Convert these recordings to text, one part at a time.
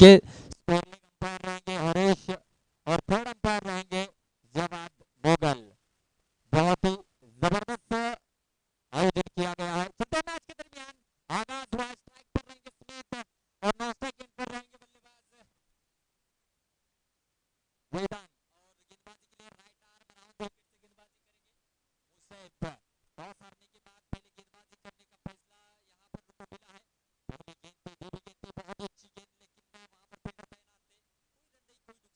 के spelling umpire रहेंगे हरीश और थर्ड अंपायर रहेंगे जवाब मोगल। बहुत ही जबरदस्त आयोजन किया गया है। छठे मैच के दरमियान आगाज हुआ। स्ट्राइक पर रहेंगे स्मिथ और नॉस्टैक गेंद पर रहेंगे बल्लेबाज वेदांत और गेंदबाजी के लिए राइट आर्म राउंड विकेट से गेंदबाजी करेंगे मुसैब। टॉस हारने के बाद पहले गेंदबाजी करने का फैसला यहाँ पर उनको मिला है। पहली गेंद पे देवी गेंद थी, बहुत ही अच्छी गेंद, लेकिन वहां पर फील्डर तैनात थे, कोई रन नहीं, कोई नुकसान नहीं। देखिए एक एक रन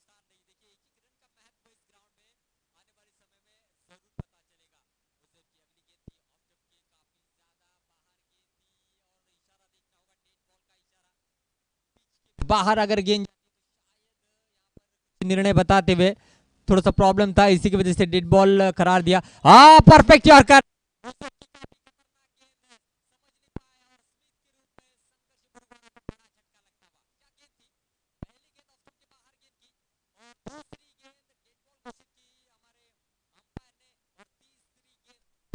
का महत्व इस ग्राउंड में आने वाले समय में जरूर पता चलेगा। मुसैब की अगली गेंद थी ऑफ जंप के, काफी ज्यादा बाहर गेंद थी और इशारा देखना होगा, डेड बॉल का इशारा, पिच के बाहर अगर गेंद निर्णय बताते हुए थोड़ा सा प्रॉब्लम था, इसी की वजह से डेड बॉल करार दिया। हाँ, परफेक्ट यॉर्कर।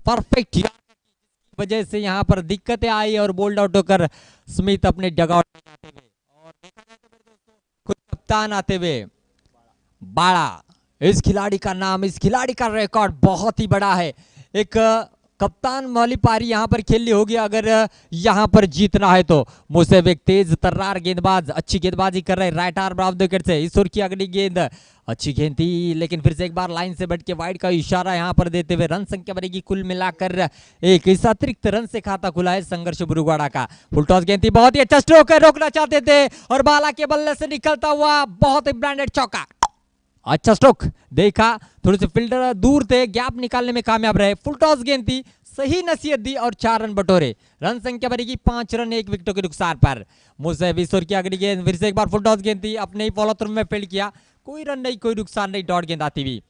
परफेक्ट वजह से यहाँ पर दिक्कतें आई और बोल्ड आउट होकर स्मिथ अपने डगआउट में जाते हुए, और देखा जाए तो मेरे दोस्तों खुद कप्तान आते हुए बाड़ा। इस खिलाड़ी का नाम, इस खिलाड़ी का रिकॉर्ड बहुत ही बड़ा है। एक कप्तान वाली पारी यहाँ पर खेलनी होगी अगर यहाँ पर जीतना है तो। मुझसे एक तेज तर्रार गेंदबाज, अच्छी गेंदबाजी कर रहे हैं राइट आर्म राउंड विकेट से। ईश्वर की अगली गेंद अच्छी गेंद थी, लेकिन फिर से एक बार लाइन से बैठ के वाइड का इशारा यहाँ पर देते हुए रन संख्या बनेगी कुल मिलाकर एक। इस अतिरिक्त रन से खाता खुला है संघर्ष बुरुगवाड़ा का। फुल टॉस गेंद थी, बहुत ही अच्छा स्ट्रोक है, रोकना चाहते थे और बाला के बल्ले से निकलता हुआ बहुत ही ब्रांडेड चौका। अच्छा स्ट्रोक देखा, थोड़े से फील्डर दूर थे, गैप निकालने में कामयाब रहे। फुल टॉस गेंद थी, सही नसीहत दी और 4 रन बटोरे। रन संख्या बनेगी 5 रन 1 विकेटों के नुकसान पर। मुझसे ईश्वर की अगली गेंद, फिर से एक बार फुल टॉस गेंद थी, अपने ही फॉलो थ्रू में फील्ड किया, कोई रन नहीं, कोई नुकसान नहीं, डॉट गेंद आती हुई।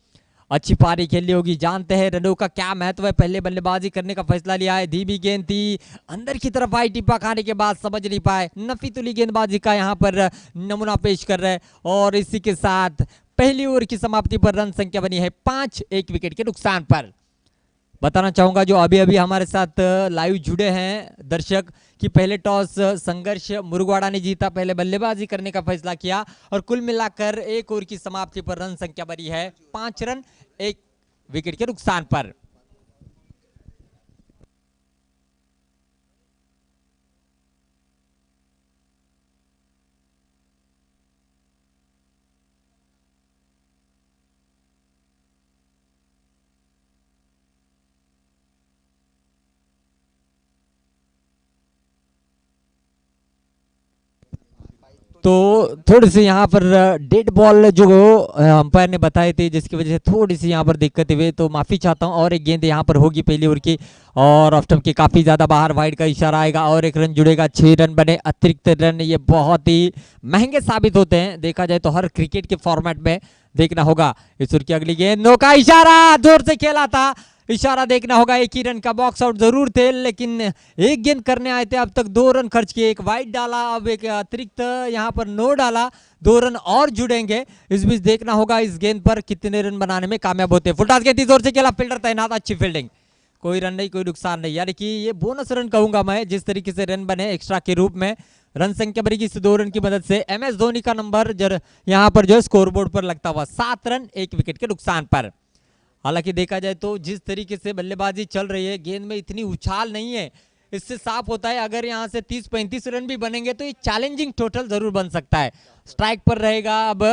अच्छी पारी खेलनी होगी, जानते हैं रनों का क्या महत्व है। पहले बल्लेबाजी करने का फैसला लिया है, धीमी गेंद थी, अंदर की तरफ आई, टिप्पा खाने के बाद समझ नहीं पाए। नफी तुली गेंदबाजी का यहाँ पर नमूना पेश कर रहे हैं और इसी के साथ पहली ओवर की समाप्ति पर रन संख्या बनी है 5, 1 विकेट के नुकसान पर। बताना चाहूंगा जो अभी अभी हमारे साथ लाइव जुड़े हैं दर्शक कि पहले टॉस संघर्ष मुरुगवाड़ा ने जीता, पहले बल्लेबाजी करने का फैसला किया और कुल मिलाकर एक ओवर की समाप्ति पर रन संख्या बनी है 5 रन 1 विकेट के नुकसान पर। तो थोड़ी सी यहाँ पर डेड बॉल जो अंपायर ने बताए थे, जिसकी वजह से थोड़ी सी यहाँ पर दिक्कत हुई, तो माफी चाहता हूँ। और एक गेंद यहाँ पर होगी पहली ओवर की और ऑफ स्टंप के काफी ज्यादा बाहर, वाइड का इशारा आएगा और एक रन जुड़ेगा। 6 रन बने, अतिरिक्त रन ये बहुत ही महंगे साबित होते हैं, देखा जाए तो हर क्रिकेट के फॉर्मेट में देखना होगा। ईश्वर की अगली गेंद, नो का इशारा, जोर से खेला था, इशारा देखना होगा। एक ही रन का बॉक्स आउट जरूर थे, लेकिन एक गेंद करने आए थे, अब तक 2 रन खर्च किए, एक वाइड डाला, अब एक अतिरिक्त यहाँ पर नो डाला, 2 रन और जुड़ेंगे। इस बीच देखना होगा इस गेंद पर कितने रन बनाने में कामयाब होते हैं। फुलटॉस गेंद जोर से खेला, फील्डर तैनात, अच्छी फील्डिंग, कोई रन नहीं, कोई नुकसान नहीं, यानी कि ये बोनस रन कहूंगा मैं। जिस तरीके से रन बने एक्स्ट्रा के रूप में, रन संख्या बनेगी इस 2 रन की मदद से। एम एस धोनी का नंबर यहाँ पर जो है स्कोर बोर्ड पर लगता हुआ, 7 रन 1 विकेट के नुकसान पर। हालांकि देखा जाए तो जिस तरीके से बल्लेबाजी चल रही है, गेंद में इतनी उछाल नहीं है, इससे साफ होता है अगर यहां से 30-35 रन भी बनेंगे तो ये चैलेंजिंग टोटल जरूर बन सकता है। स्ट्राइक पर रहेगा अब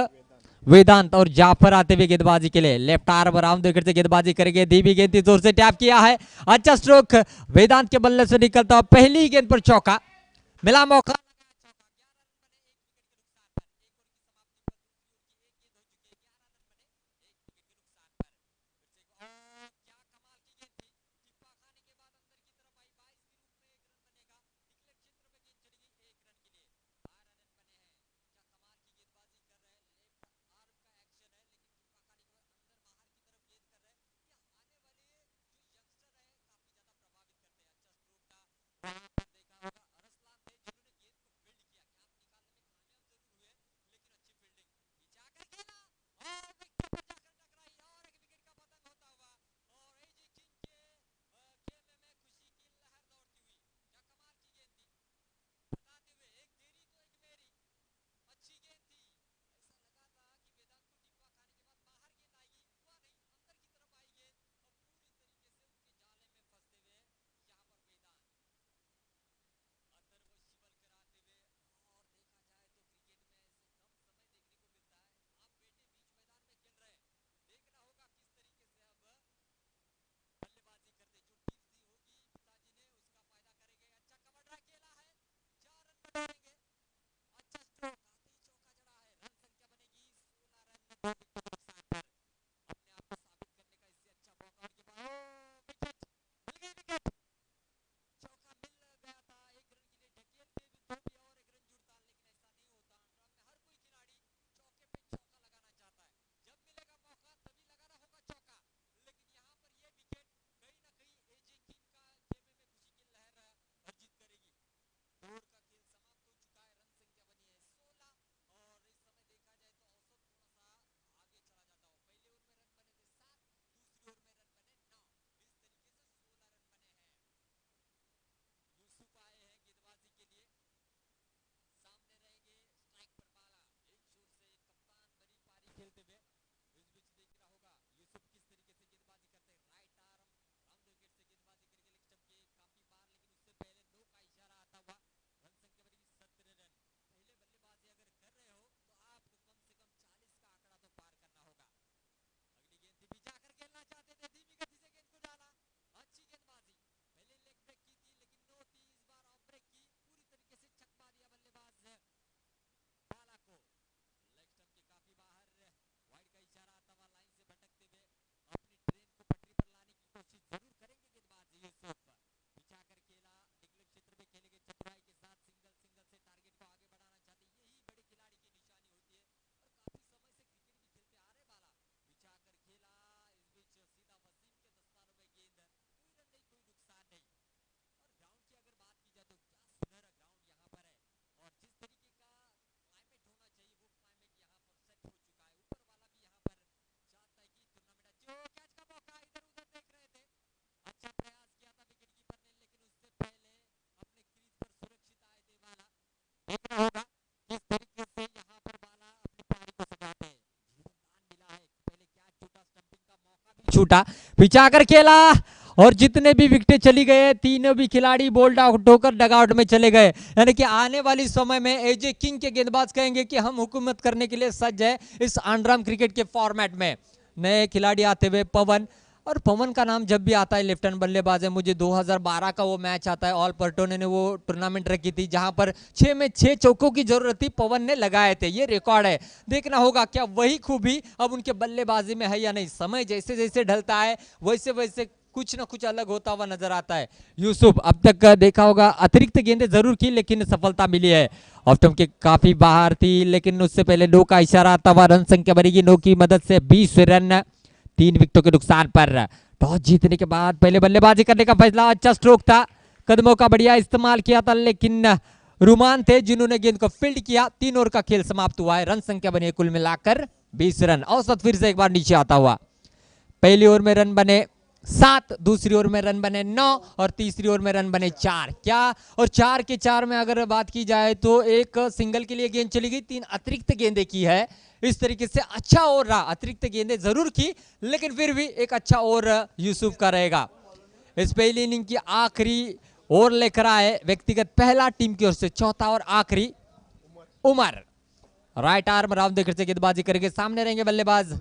वेदांत और जाफर आते हुए गेंदबाजी के लिए, लेफ्ट आर्म राउंड विकेट से गेंदबाजी करेंगे। धीमी गेंद जोर से टैप किया है, अच्छा स्ट्रोक वेदांत के बल्ले से निकलता, पहली गेंद पर चौका मिला, मौका देखना होगा किस तरीके से यहाँ पर बाला अपनी पारी को सजाते हैं। जीवनदान मिला है, पहले क्या छूटा, स्टंपिंग का मौका भी छूटा, पिछा कर खेला और जितने भी विकेटें चली गए तीनों भी खिलाड़ी बोल्ड आउट होकर डगआउट में चले गए। यानी कि आने वाली समय में एजे किंग के गेंदबाज कहेंगे कि हम हुकूमत करने के लिए सज्ज है इस अंडरआर्म क्रिकेट के फॉर्मेट में। नए खिलाड़ी आते हुए पवन, और पवन का नाम जब भी आता है लेफ्ट हैंड बल्लेबाज है, मुझे 2012 का वो मैच आता है, ऑल पर्टोने ने वो टूर्नामेंट रखी थी जहां पर 6 में 6 चौकों की जरूरत थी, पवन ने लगाए थे, ये रिकॉर्ड है। देखना होगा क्या वही खूबी अब उनके बल्लेबाजी में है या नहीं। समय जैसे जैसे ढलता है वैसे वैसे कुछ ना कुछ अलग होता हुआ नजर आता है। यूसुफ, अब तक देखा होगा अतिरिक्त गेंदें जरूर की लेकिन सफलता मिली है। ऑफ स्टंप के काफी बाहर थी लेकिन उससे पहले नो का इशारा आता हुआ रन संख्या बनेगी नो की मदद से 20 रन 3 विकेटों के नुकसान पर। टॉस जीतने के बाद पहले बल्लेबाजी करने का फैसला, अच्छा स्ट्रोक था, कदमों का बढ़िया इस्तेमाल किया था लेकिन रुमान थे जिन्होंने गेंद को फील्ड किया। 3 ओवर का खेल समाप्त हुआ है, रन संख्या बनी है कुल मिलाकर 20 रन। औसत फिर से एक बार नीचे आता हुआ, पहली ओवर में रन बने 7, दूसरी ओवर में रन बने 9 और तीसरी ओवर में रन बने 4। क्या, और 4 के 4 में अगर बात की जाए तो एक सिंगल के लिए गेंद चली गई, 3 अतिरिक्त गेंदें की है। इस तरीके से अच्छा ओवर रहा, अतिरिक्त गेंदें जरूर की लेकिन फिर भी एक अच्छा ओवर यूसुफ का रहेगा। इस पहली इनिंग की आखिरी ओवर लेकर आए व्यक्तिगत पहला टीम की ओर से, चौथा और आखिरी उमर, राइट आर्म राउंड देकर से गेंदबाजी करके सामने रहेंगे बल्लेबाज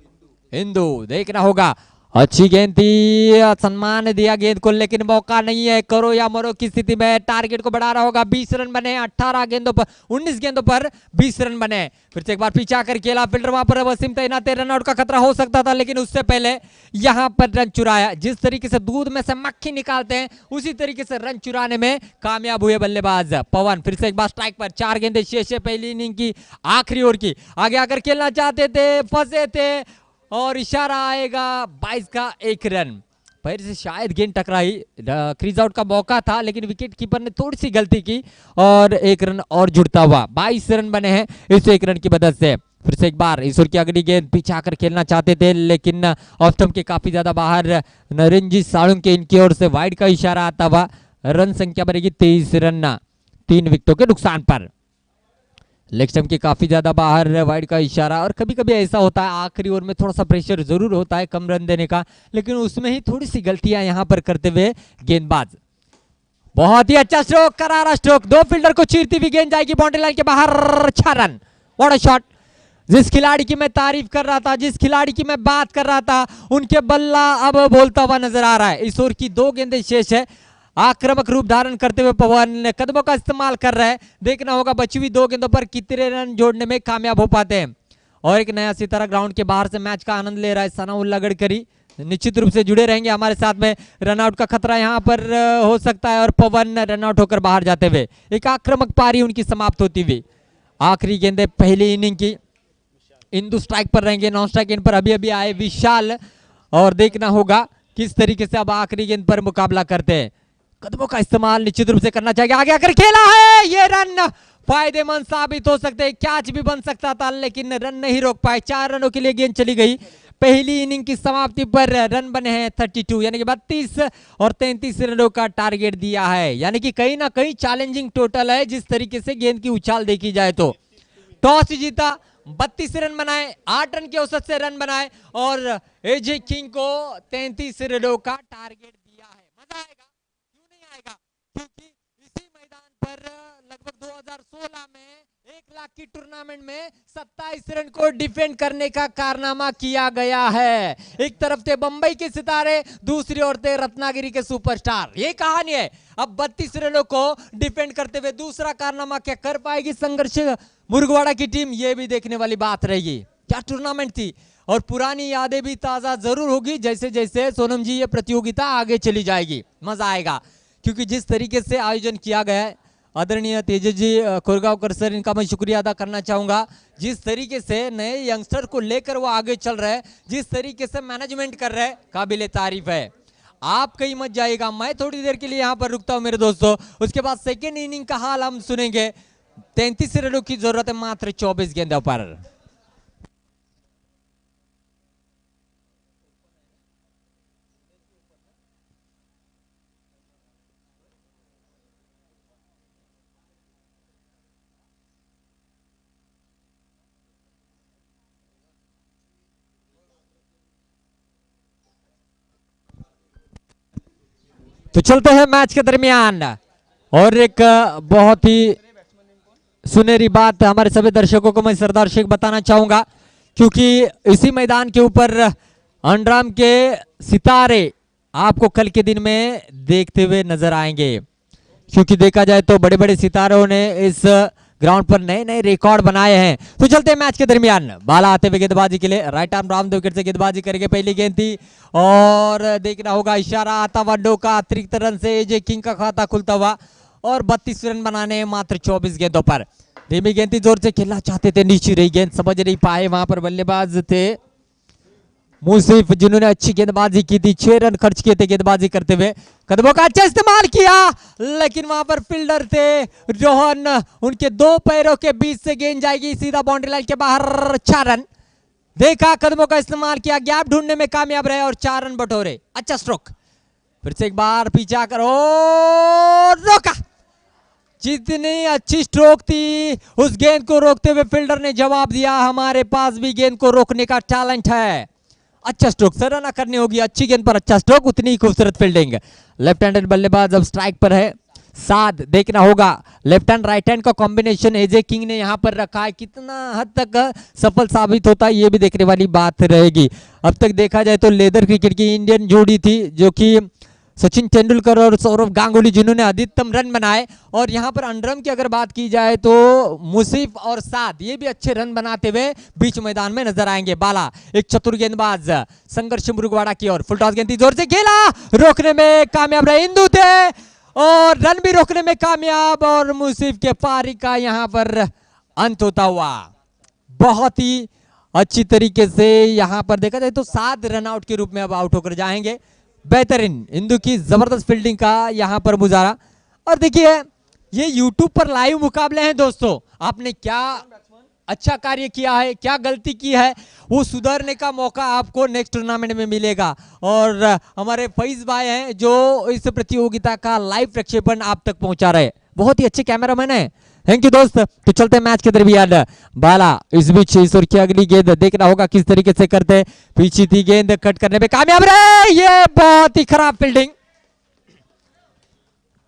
हिंदू। देखना होगा, अच्छी गेंद थी, सम्मान दिया गेंद को लेकिन मौका नहीं है, करो या मरो की स्थिति में टारगेट को बढ़ा रहा होगा। 20 रन बने 18 गेंदों पर, 19 गेंदों पर 20 रन बने। फिर से एक बार पीछा कर खेला, फील्डर वहां पर वसीम तैनात है, रनआउट का खतरा हो सकता था लेकिन उससे पहले यहां पर रन चुराया। जिस तरीके से दूध में से मक्खी निकालते हैं उसी तरीके से रन चुराने में कामयाब हुए बल्लेबाज पवन। फिर से एक बार स्ट्राइक पर, 4 गेंदें शेष है पहली इनिंग की आखिरी ओवर की। आगे आकर खेलना चाहते थे, फंसे थे और इशारा आएगा 22 का 1 रन। पैर से शायद गेंद टकराई, क्रीज आउट का मौका था लेकिन विकेट कीपर ने थोड़ी सी गलती की और 1 रन और जुड़ता हुआ 22 रन बने हैं इस 1 रन की मदद से। फिर से एक बार ईश्वर की अगली गेंद, पीछे आकर खेलना चाहते थे लेकिन ऑफ स्टंप के काफी ज्यादा बाहर, नरेंद्र सालुंग के इनकी ओर से वाइड का इशारा आता हुआ, रन संख्या बनेगी 23 रन 3 विकेटों के नुकसान पर। लेग स्टंप के काफी ज्यादा बाहर, वाइड का इशारा, और कभी कभी ऐसा होता है आखिरी ओवर में थोड़ा सा प्रेशर जरूर होता है कम रन देने का लेकिन उसमें ही थोड़ी सी गलतियां यहां पर करते हुए गेंदबाज। बहुत ही अच्छा स्ट्रोक, करारा स्ट्रोक, 2 फील्डर को चीरती हुई गेंद जाएगी बाउंड्री लाइन के बाहर, 6 रन। What a shot! जिस खिलाड़ी की मैं तारीफ कर रहा था, जिस खिलाड़ी की मैं बात कर रहा था, उनके बल्ला अब बोलता हुआ नजर आ रहा है। इस ओवर की 2 गेंदें शेष है, आक्रामक रूप धारण करते हुए पवन कदमों का इस्तेमाल कर रहा है। देखना होगा बची हुई 2 गेंदों पर कितने रन जोड़ने में कामयाब हो पाते हैं। और एक नया सितारा ग्राउंड के बाहर से मैच का आनंद ले रहा है, सनाउल्लाह गडकरी निश्चित रूप से जुड़े रहेंगे हमारे साथ में। रनआउट का खतरा यहां पर हो सकता है और पवन रनआउट होकर बाहर जाते हुए एक आक्रामक पारी उनकी समाप्त होती हुई। आखिरी गेंदें पहली इनिंग की, इंदु स्ट्राइक पर रहेंगे, नॉन स्ट्राइक गेंद पर अभी अभी आए विशाल, और देखना होगा किस तरीके से अब आखिरी गेंद पर मुकाबला करते हैं। कदमों का इस्तेमाल निश्चित रूप से करना चाहिए, आगे आकर खेला है, ये रन फायदेमंद साबित हो सकते हैं, कैच भी बन सकता था लेकिन रन नहीं रोक पाए। 4 रनों के लिए गेंद चली गई। पहली इनिंग की समाप्ति पर रन बने हैं 32 यानी कि 32 और 33 रनों का टारगेट दिया है, यानी कि कहीं ना कहीं चैलेंजिंग टोटल है जिस तरीके से गेंद की उछाल देखी जाए तो। टॉस जीता, 32 रन बनाए, 8 रन के औसत से रन बनाए और एजे किंग को 33 रनों का टारगेट दिया है। मजा आएगा, क्यों नहीं आएगा, क्योंकि इसी मैदान पर लगभग 2016 में 1 लाख की टूर्नामेंट में 27 रन को डिफेंड करने का कारनामा किया गया है। एक तरफ थे बंबई के सितारे, दूसरी ओर थे रत्नागिरी के सुपरस्टार। ये कहानी है। अब 32 रनों को डिफेंड करते हुए दूसरा कारनामा क्या कर पाएगी संघर्ष मुर्गवाड़ा की टीम, ये भी देखने वाली बात रहेगी। क्या टूर्नामेंट थी, और पुरानी यादें भी ताजा जरूर होगी जैसे जैसे सोनम जी ये प्रतियोगिता आगे चली जाएगी। मजा आएगा क्योंकि जिस तरीके से आयोजन किया गया है, आदरणीय तेजस जी कोरगांवकर सर, इनका मैं शुक्रिया अदा करना चाहूंगा। जिस तरीके से नए यंगस्टर को लेकर वो आगे चल रहे हैं, जिस तरीके से मैनेजमेंट कर रहे हैं, काबिले तारीफ है। आप कहीं मत जाइएगा, मैं थोड़ी देर के लिए यहाँ पर रुकता हूँ मेरे दोस्तों। उसके बाद सेकेंड इनिंग का हाल हम सुनेंगे। 33 रनों की जरूरत है मात्र 24 गेंदों पर। तो चलते हैं मैच के दरमियान और एक बहुत ही सुनहरी बात हमारे सभी दर्शकों को मैं सरदार शेख बताना चाहूंगा, क्योंकि इसी मैदान के ऊपर अंडराम के सितारे आपको कल के दिन में देखते हुए नजर आएंगे, क्योंकि देखा जाए तो बड़े बड़े सितारों ने इस ग्राउंड पर नए नए रिकॉर्ड बनाए हैं। तो चलते हैं मैच के दरमियान, बाला आते हुए गेंदबाजी के लिए राइट आर्म रामदेव विकेट से गेंदबाजी करेंगे। पहली गेंद थी और देखना होगा इशारा आता हुआ डोका, अतिरिक्त रन से एजे किंग का खाता खुलता हुआ और 32 रन बनाने मात्र 24 गेंदों पर। धीमी गेंद थी, जोर से खेलना चाहते थे, नीचे रही गेंद, समझ नहीं पाए वहां पर बल्लेबाज थे मुसीफ, जिन्होंने अच्छी गेंदबाजी की थी, 6 रन खर्च किए थे गेंदबाजी करते हुए, कदमों का अच्छा इस्तेमाल किया, लेकिन वहां पर फील्डर थे रोहन, उनके 2 पैरों के बीच से गेंद जाएगी सीधा बाउंड्री लाइन के बाहर। 4 रन, देखा कदमों का इस्तेमाल किया, गैप ढूंढने में कामयाब रहे और 4 रन बटोरे। अच्छा स्ट्रोक, फिर से एक बार पीछे आकर रोका, जितनी अच्छी स्ट्रोक थी उस गेंद को रोकते हुए फील्डर ने जवाब दिया, हमारे पास भी गेंद को रोकने का टैलेंट है। अच्छा स्ट्रोक, सराहना करनी होगी, अच्छी गेंद पर अच्छा स्ट्रोक, उतनी ही खूबसूरत फील्डिंग। लेफ्ट हैंडेड बल्लेबाज अब स्ट्राइक पर है, साथ देखना होगा लेफ्ट हैंड राइट हैंड का कॉम्बिनेशन एजे किंग ने यहां पर रखा है, कितना हद तक सफल साबित होता है ये भी देखने वाली बात रहेगी। अब तक देखा जाए तो लेदर क्रिकेट की इंडियन जोड़ी थी, जो कि सचिन तेंदुलकर और सौरव गांगुली, जिन्होंने अधिकतम रन बनाए, और यहां पर अंडरम की अगर बात की जाए तो मुसीफ और साद ये भी अच्छे रन बनाते हुए बीच मैदान में नजर आएंगे। बाला एक चतुर गेंदबाज, संघर्ष मुरुगवाड़ा की ओर, फुल टॉस गेंद थी, जोर से खेला, रोकने में कामयाब रहे इंदू थे और रन भी रोकने में कामयाब, और मुसीफ के पारी का यहां पर अंत होता हुआ। बहुत ही अच्छी तरीके से यहां पर देखा जाए तो 7 रन आउट के रूप में अब आउट होकर जाएंगे। बेहतरीन इंदू की जबरदस्त फील्डिंग का यहां पर मुजाहरा। और देखिए ये YouTube पर लाइव मुकाबले हैं दोस्तों, आपने क्या अच्छा कार्य किया है, क्या गलती की है, वो सुधारने का मौका आपको नेक्स्ट टूर्नामेंट में मिलेगा। और हमारे फैज भाई हैं जो इस प्रतियोगिता का लाइव प्रक्षेपण आप तक पहुंचा रहे, बहुत ही अच्छे कैमरामैन है, थैंक यू दोस्त। तो चलते हैं मैच के दरमियान, बाला इस बीच ईश्वर की अगली गेंद देखना होगा किस तरीके से करते, पीछे थी गेंद, कट करने पे कामयाब रहे, ये बहुत ही खराब फील्डिंग।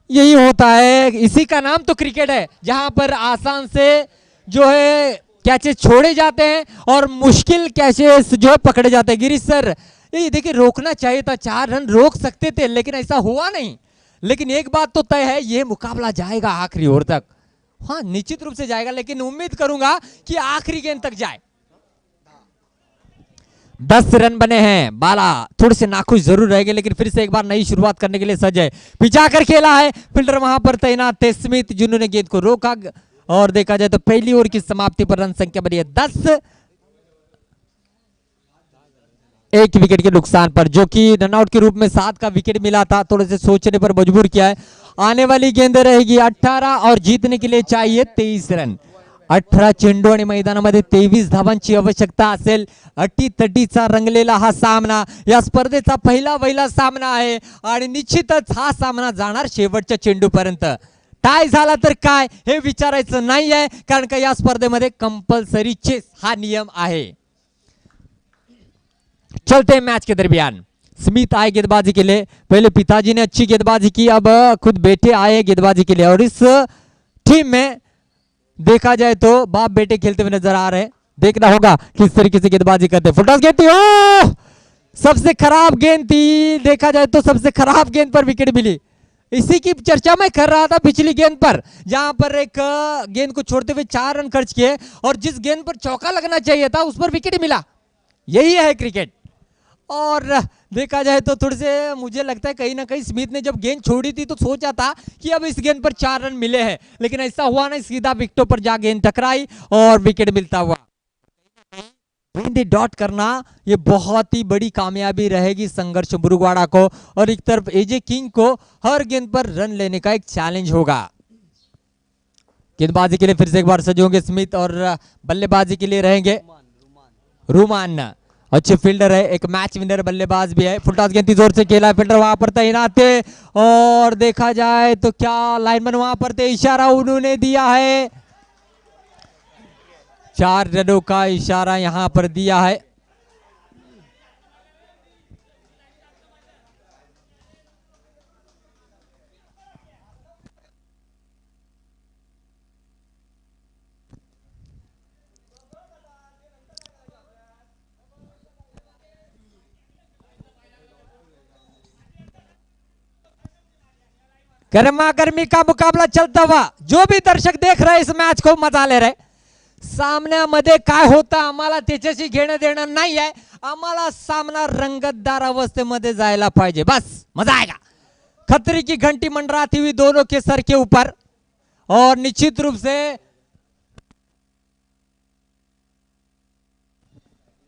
यही होता है, इसी का नाम तो क्रिकेट है, जहां पर आसान से जो है कैचेस छोड़े जाते हैं और मुश्किल कैचेस जो है पकड़े जाते हैं। गिरीश सर ये देखिए रोकना चाहिए था, 4 रन रोक सकते थे, लेकिन ऐसा हुआ नहीं। लेकिन एक बात तो तय है, ये मुकाबला जाएगा आखिरी ओवर तक, हाँ निश्चित रूप से जाएगा, लेकिन उम्मीद करूंगा कि आखिरी गेंद तक जाए। 10 रन बने हैं, बाला थोड़े से नाखुश जरूर रहेंगे, लेकिन फिर से एक बार नई शुरुआत करने के लिए सज है, पिछा कर खेला है, फील्डर वहां पर तैनात थे स्मिथ, जिन्होंने गेंद को रोका। और देखा जाए तो पहली ओवर की समाप्ति पर रन संख्या बनी है 10, 1 विकेट के नुकसान पर, जो कि रनआउट के रूप में 7 का विकेट मिला था, थोड़े से सोचने पर मजबूर किया है। आने वाली गेंद रहेगी 18 और जीतने के लिए चाहिए 23 रन। 18 चेंडू आणि मैदानामध्ये 23 धावांची आवश्यकता असेल। अटीतटीचा रंगलेला हा सामना या स्पर्धेचा पहिला सामना आहे आणि निश्चितच हा सामना जाणार शेवटच्या चेंडूपर्यंत। टाय झाला तर काय हे विचारायचं नाही आहे, कारण का या स्पर्धेमध्ये कंपल्सरी चेस हा नियम आहे। चलते मैच के दरमियान, स्मिथ आए गेंदबाजी के लिए, पहले पिताजी ने अच्छी गेंदबाजी की, अब खुद बेटे आए गेंदबाजी के लिए, और इस टीम में देखा जाए तो बाप बेटे खेलते हुए नजर आ रहे हैं। देखना होगा किस तरीके से गेंदबाजी करते हैं। फुलटॉस गेंद थी, ओह सबसे खराब गेंद थी, देखा जाए तो सबसे खराब गेंद पर विकेट मिली। इसी की चर्चा मैं कर रहा था पिछली गेंद पर, जहां पर एक गेंद को छोड़ते हुए 4 रन खर्च किए और जिस गेंद पर चौका लगना चाहिए था उस पर विकेट मिला। यही है क्रिकेट। और देखा जाए तो थोड़े से मुझे लगता है कहीं ना कहीं स्मिथ ने जब गेंद छोड़ी थी तो सोचा था कि अब इस गेंद पर 4 रन मिले हैं, लेकिन ऐसा हुआ नहीं, सीधा विकेटों पर जा गेंद टकराई और विकेट मिलता हुआ। गेंद डॉट करना ये बहुत ही बड़ी कामयाबी रहेगी संघर्ष मुरुगवाड़ा को, और एक तरफ एजे किंग को हर गेंद पर रन लेने का एक चैलेंज होगा। गेंदबाजी के लिए फिर से एक बार सजे होंगे स्मिथ, और बल्लेबाजी के लिए रहेंगे रूमान, अच्छे फील्डर है, एक मैच विनर बल्लेबाज भी है। फुलटॉस गेंद जोर से खेला है, फील्डर वहां पर तैनात थे, और देखा जाए तो क्या लाइनमैन वहां पर थे, इशारा उन्होंने दिया है, 4 रनों का इशारा यहां पर दिया है। गर्मा गर्मी का मुकाबला चलता हुआ, जो भी दर्शक देख रहे इस मॅच को मजा ले रहे. सामन्यामध्ये काय होतं आम्हाला त्याच्याशी घेणं देणं नाही आहे. आम्हाला सामना रंगतदार अवस्थेमध्ये जायला पाहिजे, बस मजा आएगा. खतरे की घंटी मंडराती हुई दोनों के सर के ऊपर और निश्चित रूप से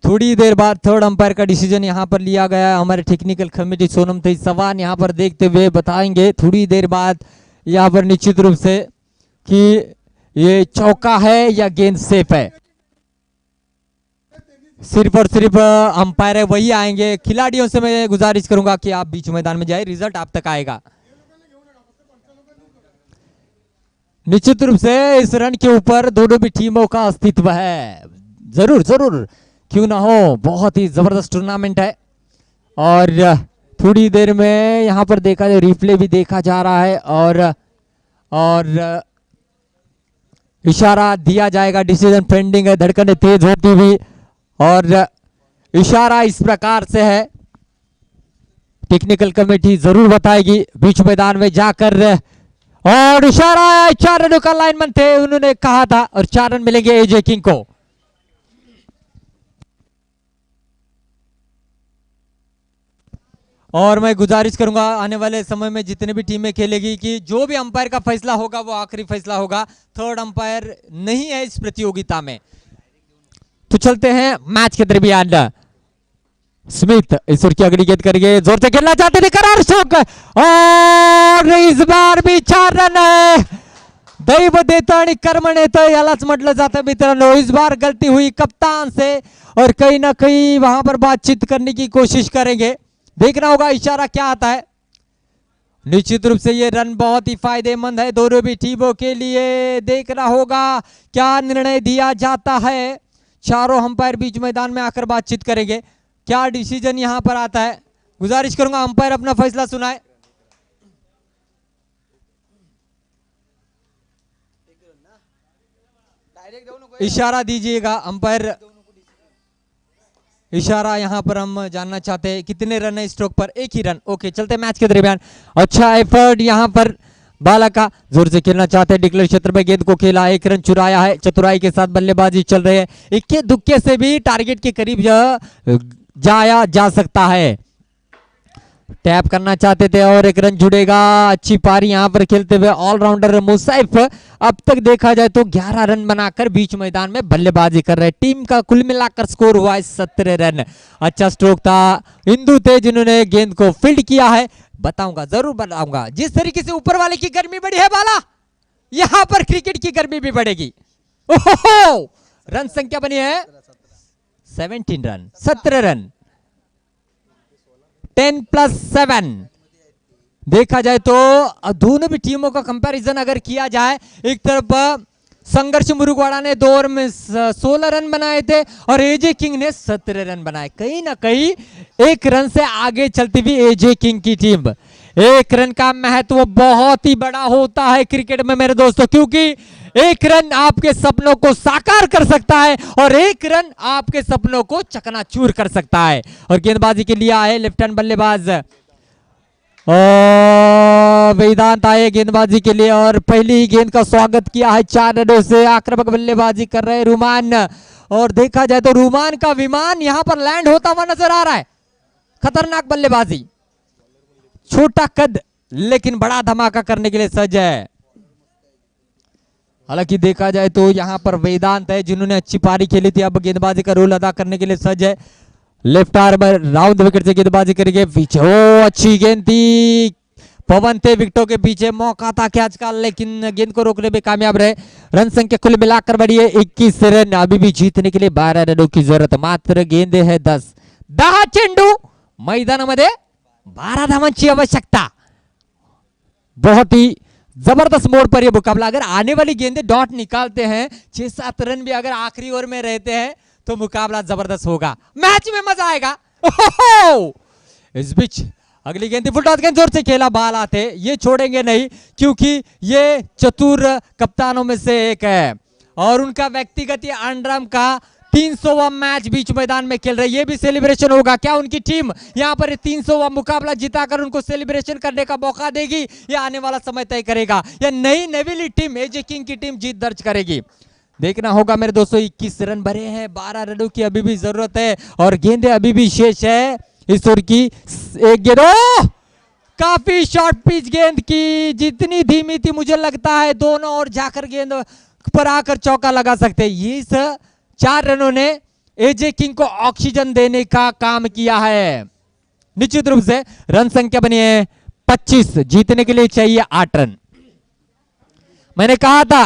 थोड़ी देर बाद थर्ड अंपायर का डिसीजन यहां पर लिया गया है. हमारे टेक्निकल कमेटी सोनम तेज सवान यहां पर देखते हुए बताएंगे थोड़ी देर बाद यहां पर निश्चित रूप से कि ये चौका है या गेंद सेफ है. सिर्फ और सिर्फ अंपायर वही आएंगे. खिलाड़ियों से मैं गुजारिश करूंगा कि आप बीच मैदान में जाए, रिजल्ट आप तक आएगा. निश्चित रूप से इस रन के ऊपर दोनों भी टीमों का अस्तित्व है. जरूर जरूर क्यों ना हो, बहुत ही जबरदस्त टूर्नामेंट है. और थोड़ी देर में यहां पर देखा जाए, रिप्ले भी देखा जा रहा है और इशारा दिया जाएगा. डिसीजन पेंडिंग है, धड़कनें तेज होती हुई और इशारा इस प्रकार से है. टेक्निकल कमेटी जरूर बताएगी बीच मैदान में जाकर. और इशारा 4 रनों का लाइनमैन थे, उन्होंने कहा था और 4 रन मिलेंगे एजे किंग को. और मैं गुजारिश करूंगा आने वाले समय में जितने भी टीमें खेलेगी कि जो भी अंपायर का फैसला होगा वो आखिरी फैसला होगा. थर्ड अंपायर नहीं है इस प्रतियोगिता में. तो चलते हैं मैच के दरमियान. स्मिथ ईश्वर की अगली गेंद करेंगे, जोर से खेलना चाहते थे, करार शॉट और इस बार भी 4 रन है. दैव देतं आणि कर्म नेतं यालाच म्हटलं जातं मित्रांनो. इस बार गलती हुई कप्तान से और कहीं ना कहीं वहां पर बातचीत करने की कोशिश करेंगे. देखना होगा इशारा क्या आता है. निश्चित रूप से ये रन बहुत ही फायदेमंद है दोनों भी टीमों के लिए. देखना होगा क्या निर्णय दिया जाता है. चारों अंपायर बीच मैदान में आकर बातचीत करेंगे. क्या डिसीजन यहां पर आता है, गुजारिश करूंगा अंपायर अपना फैसला सुनाए. इशारा दीजिएगा अंपायर. इशारा यहां पर हम जानना चाहते हैं कितने रन है स्ट्रोक पर. 1 ही रन. ओके चलते मैच के दरमियान. अच्छा एफर्ट यहां पर बाला का, जोर से खेलना चाहते हैं, डिक्लेयर क्षेत्र में गेंद को खेला, 1 रन चुराया है. चतुराई के साथ बल्लेबाजी चल रही है. इक्के दुक्के से भी टारगेट के करीब जाया जा सकता है. टैप करना चाहते थे और 1 रन जुड़ेगा. अच्छी पारी यहां पर खेलते हुए ऑलराउंडर मुसैफ अब तक देखा जाए तो 11 रन बनाकर बीच मैदान में बल्लेबाजी कर रहे. टीम का कुल मिलाकर स्कोर हुआ है 17 रन. अच्छा स्ट्रोक था. इंदु थे जिन्होंने गेंद को फील्ड किया है. बताऊंगा, जरूर बताऊंगा. जिस तरीके से ऊपर वाले की गर्मी बढ़ी है बाला, यहां पर क्रिकेट की गर्मी भी बढ़ेगी. ओहो, रन संख्या बनी है 17 रन, 17 रन. 10+7 देखा जाए तो दोनों भी टीमों का कंपैरिजन अगर किया जाए, एक तरफ संघर्ष मुरुगवाड़ा ने 2 ओवर में 16 रन बनाए थे और एजे किंग ने 17 रन बनाए. कहीं ना कहीं 1 रन से आगे चलती हुई एजे किंग की टीम. 1 रन का महत्व बहुत ही बड़ा होता है क्रिकेट में मेरे दोस्तों, क्योंकि 1 रन आपके सपनों को साकार कर सकता है और 1 रन आपके सपनों को चकनाचूर कर सकता है. और गेंदबाजी के लिए आए लेफ्ट हैंड बल्लेबाज वेदांत आए गेंदबाजी के लिए और पहली ही गेंद का स्वागत किया है 4 रनों से. आक्रामक बल्लेबाजी कर रहे रूमान और देखा जाए तो रूमान का विमान यहां पर लैंड होता हुआ नजर आ रहा है. खतरनाक बल्लेबाजी, छोटा कद लेकिन बड़ा धमाका करने के लिए सज्ज है. हालांकि देखा जाए तो यहां पर वेदांत है जिन्होंने अच्छी पारी खेली थी, अब गेंदबाजी का रोल अदा करने के लिए सज्ज है. लेफ्ट आर्म राउंड विकेट से गेंदबाजी करेंगे. पीछे ओ अच्छी गेंद थी, पवन थे विकेटों के पीछे, मौका था कैच का लेकिन गेंद को रोकने में कामयाब रहे. रन संख्या कुल मिलाकर बढ़ी है 21 रन. अभी भी जीतने के लिए 12 रनों की जरूरत, मात्र गेंदे है 10. 10 चेंडू मैदानामध्ये 12 धावांची आवश्यकता. बहुत ही जबरदस्त मोड़ पर यह मुकाबला. अगर आने वाली गेंदे डॉट निकालते हैं, 6-7 रन भी अगर आखिरी ओवर में रहते हैं तो मुकाबला जबरदस्त होगा, मैच में मजा आएगा. इस बीच अगली गेंद फुल टॉस गेंद, जोर से खेला, बाल आते, ये छोड़ेंगे नहीं क्योंकि ये चतुर कप्तानों में से एक है और उनका व्यक्तिगत ये अंडरआर्म का 300वां मैच बीच मैदान में खेल रहे, ये भी सेलिब्रेशन होगा। क्या उनकी टीम यहां पर 300वां मुकाबला जिताकर उनको सेलिब्रेशन करने का मौका देगी, या आने वाला समय तय करेगा, या नई नवीली टीम एजे किंग की टीम जीत दर्ज करेगी? देखना होगा मेरे दोस्तों। 21 रन भरे हैं, 12 रनों की अभी भी जरूरत है और गेंदें अभी भी शेष है इस ओवर की। एक गेंद, काफी शॉर्ट पिच गेंद की, जितनी धीमी थी मुझे लगता है दोनों ओर जाकर गेंद पर आकर चौका लगा सकते हैं। ये इस 4 रनों ने एजे किंग को ऑक्सीजन देने का काम किया है। निश्चित रूप से रन संख्या बनी है 25, जीतने के लिए चाहिए 8 रन। मैंने कहा था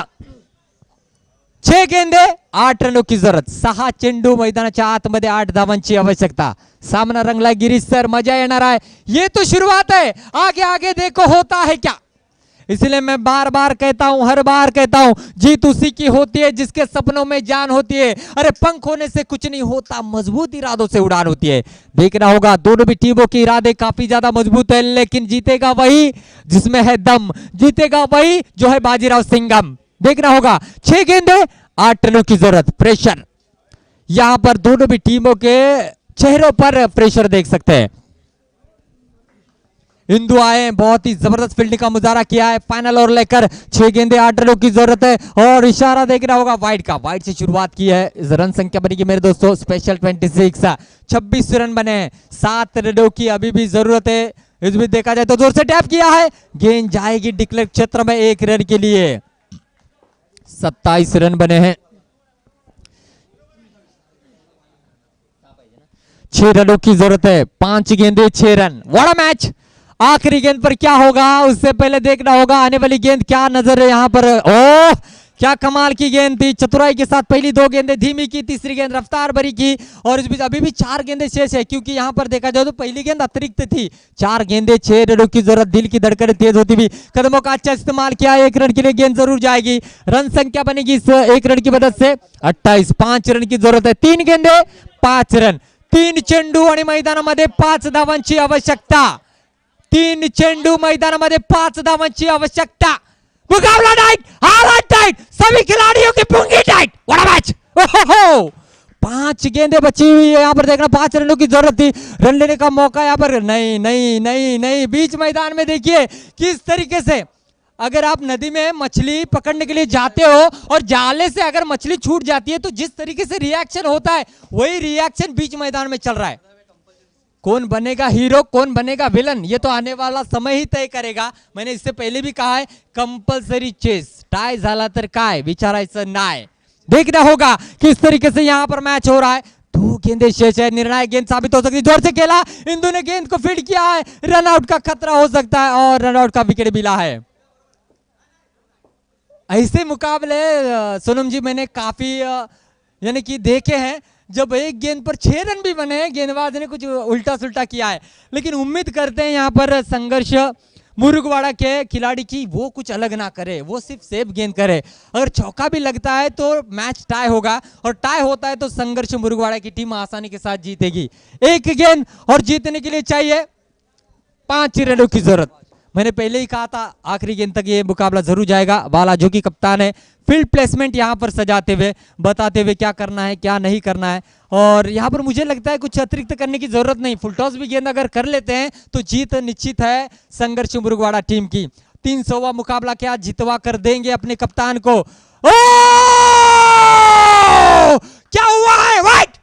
6 गेंदे 8 रनों की जरूरत, 6 चेंडू मैदानाच्या आतमध्ये 8 धावांची आवश्यकता। सामना रंगला गिरीश सर, मजा येणार आहे। ये तो शुरुआत है, आगे आगे देखो होता है क्या। इसलिए मैं बार बार कहता हूं, हर बार कहता हूं, जीत उसी की होती है जिसके सपनों में जान होती है। अरे पंख होने से कुछ नहीं होता, मजबूत इरादों से उड़ान होती है। देखना होगा दोनों भी टीमों के इरादे काफी ज्यादा मजबूत है, लेकिन जीतेगा वही जिसमें है दम, जीतेगा वही जो है बाजीराव सिंघम। देखना होगा 6 गेंदे 8 रनों की जरूरत। प्रेशर यहां पर दोनों भी टीमों के चेहरों पर प्रेशर देख सकते हैं। इंदु आए, बहुत ही जबरदस्त फील्डिंग का मुजाहरा किया है। फाइनल ओवर लेकर 6 गेंदे 8 रनों की जरूरत है और इशारा देखना होगा वाइड का। वाइड से शुरुआत की है, इस रन संख्या बनेगी मेरे दोस्तों स्पेशल 26, 26 रन बने, 7 रनों की अभी भी जरूरत है। इस भी देखा जाए तो जोर से टैप किया है, गेंद जाएगी डिक्लेयर क्षेत्र में 1 रन के लिए। 27 रन बने हैं, 6 रनों की जरूरत है। 5 गेंदे 6 रन, बड़ा मैच। आखिरी गेंद पर क्या होगा उससे पहले देखना होगा आने वाली गेंद क्या नजर है यहां पर। ओह क्या कमाल की गेंद थी, चतुराई के साथ पहली 2 गेंदें धीमी की, तीसरी गेंद रफ्तार भरी की और इस बीच अभी भी 4 गेंदें शेष है, क्योंकि यहां पर देखा जाए तो पहली गेंद अतिरिक्त थी। 4 गेंदें 6 रनों की जरूरत, दिल की धड़कन तेज होती हुई, कदमों का अच्छा इस्तेमाल किया। 1 रन के लिए गेंद जरूर जाएगी। रन संख्या बनेगी इस 1 रन की मदद से 28, 5 रन की जरूरत है। 3 गेंदे 5 रन, 3 चेंडू आणि मैदानामध्ये 5 धावांची आवश्यकता। 3 चेंडू मैदानामध्ये 5 धावांची आवश्यकता। मुकाबला टाइट, हालात टाइट, सभी खिलाड़ियों की पूंगी टाइट। बड़ा मैच। ओहो 5 गेंदें बची हुई है, यहाँ पर देखना 5 रनों की जरूरत थी। रन लेने का मौका यहाँ पर नहीं नहीं नहीं नहीं। बीच मैदान में देखिए किस तरीके से, अगर आप नदी में मछली पकड़ने के लिए जाते हो और जाले से अगर मछली छूट जाती है तो जिस तरीके से रिएक्शन होता है वही रिएक्शन बीच मैदान में चल रहा है। कौन बनेगा हीरो, कौन बनेगा विलन, ये तो आने वाला समय ही तय करेगा। मैंने इससे पहले भी कहा है कंपल्सरी चेस, टाय झाला तर काय विचारायचं नाही। देखना होगा किस तरीके से यहां पर मैच हो रहा है। 2 गेंदें शेष है, निर्णायक गेंद साबित हो सकती है। जोर से खेला, इंदु ने गेंद को फील्ड किया है, रन आउट का खतरा हो सकता है और रन आउट का विकेट मिला है। ऐसे मुकाबले सोनम जी मैंने काफी यानी कि देखे हैं, जब एक गेंद पर 6 रन भी बने, गेंदबाज ने कुछ उल्टा सुल्टा किया है। लेकिन उम्मीद करते हैं यहाँ पर संघर्ष मुरुगवाड़ा के खिलाड़ी की वो कुछ अलग ना करे, वो सिर्फ सेफ गेंद करे। अगर चौका भी लगता है तो मैच टाई होगा और टाई होता है तो संघर्ष मुरुगवाड़ा की टीम आसानी के साथ जीतेगी। 1 गेंद और जीतने के लिए चाहिए 5 रनों की जरूरत। मैंने पहले ही कहा था आखिरी गेंद तक ये मुकाबला जरूर जाएगा। बाला जो कि कप्तान है, फील्ड प्लेसमेंट यहाँ पर सजाते हुए बताते हुए क्या करना है क्या नहीं करना है। और यहाँ पर मुझे लगता है कुछ अतिरिक्त करने की जरूरत नहीं, फुल टॉस भी गेंद अगर कर लेते हैं तो जीत निश्चित है संघर्ष मुरुगवाड़ा टीम की। 300वां मुकाबला क्या जितवा कर देंगे अपने कप्तान को। ओ क्या हुआ है, वाइट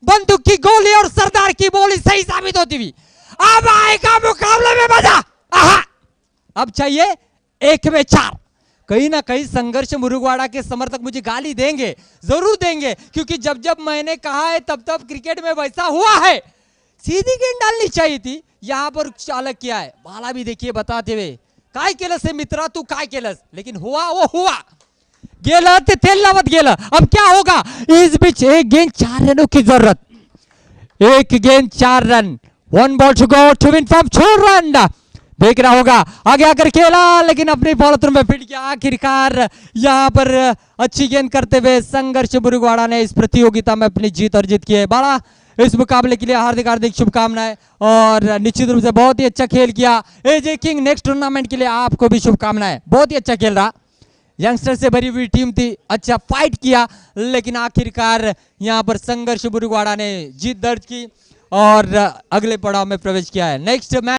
बंदूक की गोली और सरदार की बोली सही साबित होती हुई। अब आएगा मुकाबले में मजा। अब चाहिए 1 में 4। कहीं ना कहीं संघर्ष मुरुगवाड़ा के समर्थक मुझे गाली देंगे, जरूर देंगे, क्योंकि जब जब मैंने कहा है तब तब क्रिकेट में वैसा हुआ है। सीधी गेंद डालनी चाहिए थी, यहां पर चालक किया है। बाला भी देखिए बताते हुए काय केलंस हे मित्रा, तू काय केलंस, लेकिन हुआ वो हुआ, गेलं ते तेल लावत गेलं। अब क्या होगा, इस बीच 1 गेंद 4 रनों की जरूरत। 1 गेंद 4 run, 1 ball to go to win from 4 run. देखना होगा आगे आकर खेला, लेकिन अपनी बॉलर में फिट किया। आखिरकार यहां पर अच्छी गेंद करते हुए संघर्ष मुरुगवाड़ा ने इस प्रतियोगिता में अपनी जीत अर्जित की है। बड़ा इस मुकाबले के लिए हार्दिक हार्दिक शुभकामनाएं और निश्चित रूप से बहुत ही अच्छा खेल किया एजे किंग। नेक्स्ट टूर्नामेंट के लिए आपको भी शुभकामनाएं, बहुत ही अच्छा खेल रहा। यंगस्टर से भरी हुई टीम थी, अच्छा फाइट किया, लेकिन आखिरकार यहाँ पर संघर्ष बुरुगवाड़ा ने जीत दर्ज की और अगले पड़ाव में प्रवेश किया है। Next match